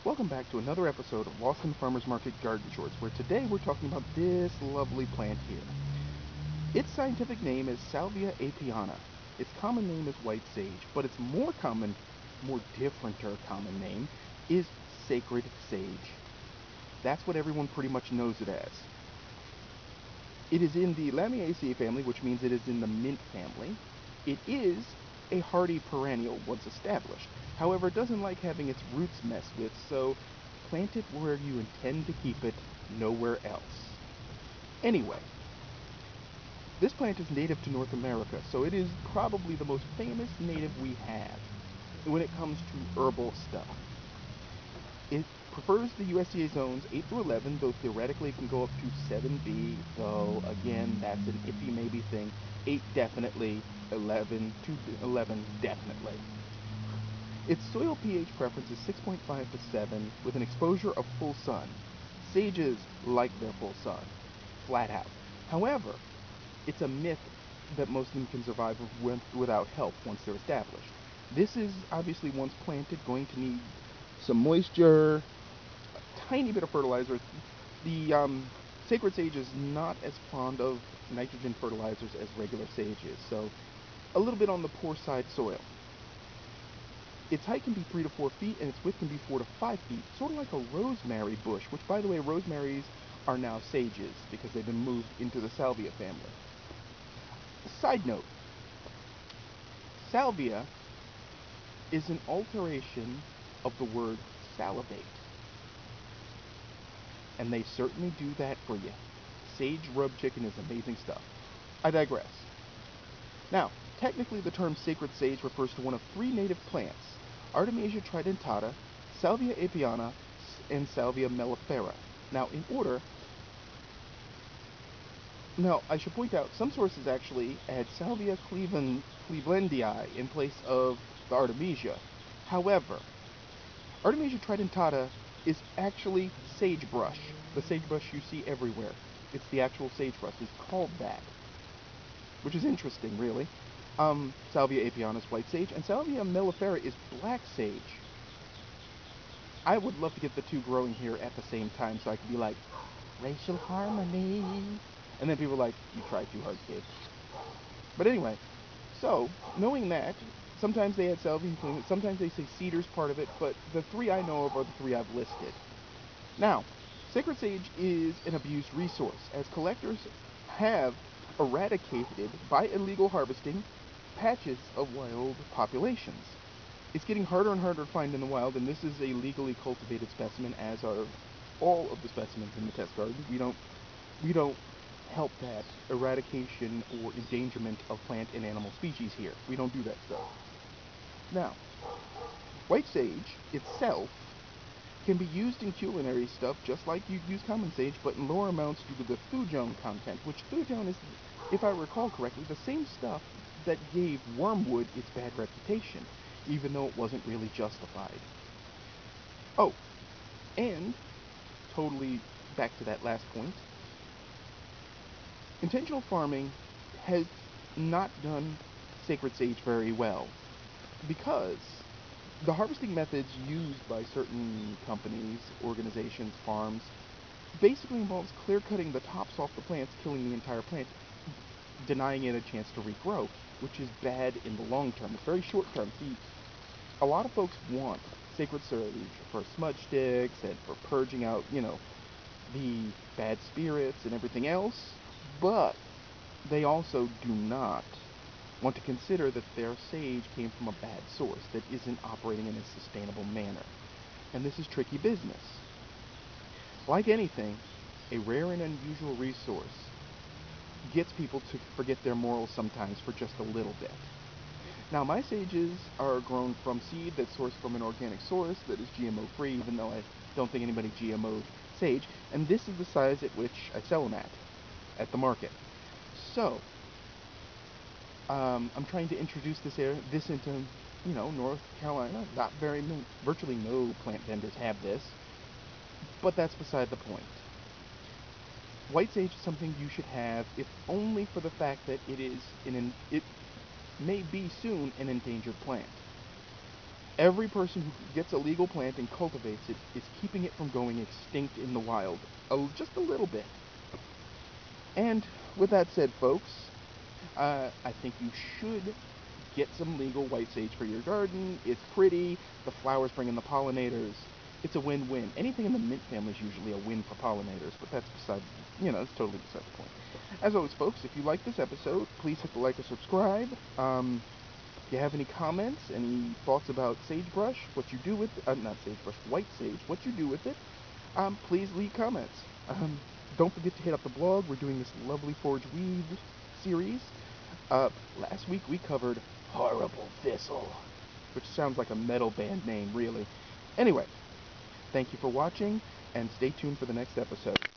Welcome back to another episode of Lost in Farmers Market Garden Shorts, where today we're talking about this lovely plant here. Its scientific name is Salvia apiana. Its common name is white sage, but its more differenter common name is sacred sage. That's what everyone pretty much knows it as. It is in the Lamiaceae family, which means it is in the mint family. It is a hardy perennial once established. However, it doesn't like having its roots messed with, so plant it where you intend to keep it, nowhere else. Anyway, this plant is native to North America, so it is probably the most famous native we have when it comes to herbal stuff. It prefers the USDA zones 8 through 11, though theoretically it can go up to 7B, though again, that's an iffy maybe thing. 8 definitely, 11 to 11 definitely. Its soil pH preference is 6.5 to 7 with an exposure of full sun. Sages like their full sun, flat out. However, it's a myth that most of them can survive without help once they're established. This is obviously once planted going to need some moisture, a tiny bit of fertilizer. The sacred sage is not as fond of nitrogen fertilizers as regular sage is, so a little bit on the poor side soil. Its height can be 3 to 4 feet, and its width can be 4 to 5 feet, sort of like a rosemary bush, which, by the way, rosemaries are now sages because they've been moved into the Salvia family. Side note, Salvia is an alteration of the word salivate, and they certainly do that for you. Sage rub chicken is amazing stuff. I digress. Now, technically the term sacred sage refers to one of three native plants, Artemesia tridentata, Salvia apiana, and Salvia mellifera. Now, in order, now I should point out, some sources actually add Salvia clevelandii in place of the Artemisia. However, Artemesia tridentata is actually sagebrush, the sagebrush you see everywhere. It's the actual sagebrush. It's called that, which is interesting, really. Salvia apiana is white sage, and Salvia mellifera is black sage. I would love to get the two growing here at the same time so I could be like, racial harmony. And then people are like, you tried too hard, kid. But anyway, so, knowing that, sometimes they add salvia, sometimes they say cedar's part of it, but the three I know of are the three I've listed. Now, sacred sage is an abused resource, as collectors have eradicated, by illegal harvesting, patches of wild populations. It's getting harder and harder to find in the wild, and this is a legally cultivated specimen, as are all of the specimens in the test garden. We don't help that eradication or endangerment of plant and animal species here. We don't do that stuff. Now, white sage itself can be used in culinary stuff just like you'd use common sage, but in lower amounts due to the thujone content, which thujone is, if I recall correctly, the same stuff that gave wormwood its bad reputation, even though it wasn't really justified. Oh, and totally back to that last point, intentional farming has not done sacred sage very well because the harvesting methods used by certain companies, organizations, farms basically involves clear cutting the tops off the plants, killing the entire plant, denying it a chance to regrow, which is bad in the long term. It's very short term. See, a lot of folks want sacred sage for smudge sticks and for purging out, the bad spirits and everything else, but they also do not want to consider that their sage came from a bad source that isn't operating in a sustainable manner. And this is tricky business. Like anything, a rare and unusual resource gets people to forget their morals sometimes for just a little bit. Now, my sages are grown from seed that's sourced from an organic source that is GMO free, even though I don't think anybody GMO'd sage, and this is the size at which I sell them at the market. So, I'm trying to introduce this into, North Carolina. Not very many, virtually no plant vendors have this, but that's beside the point. White sage is something you should have, if only for the fact that it may be soon an endangered plant. Every person who gets a legal plant and cultivates it is keeping it from going extinct in the wild. Just a little bit. And with that said, folks, I think you should get some legal white sage for your garden. It's pretty. The flowers bring in the pollinators. It's a win-win. Anything in the mint family is usually a win for pollinators, but that's that's totally beside the point. As always, folks, if you like this episode, please hit the like or subscribe. If you have any comments, any thoughts about sagebrush, what you do with not sagebrush, white sage, what you do with it, please leave comments. Don't forget to hit up the blog. We're doing this lovely Forge Weed series. Last week we covered Horrible Thistle, which sounds like a metal band name, really. Anyway, thank you for watching, and stay tuned for the next episode.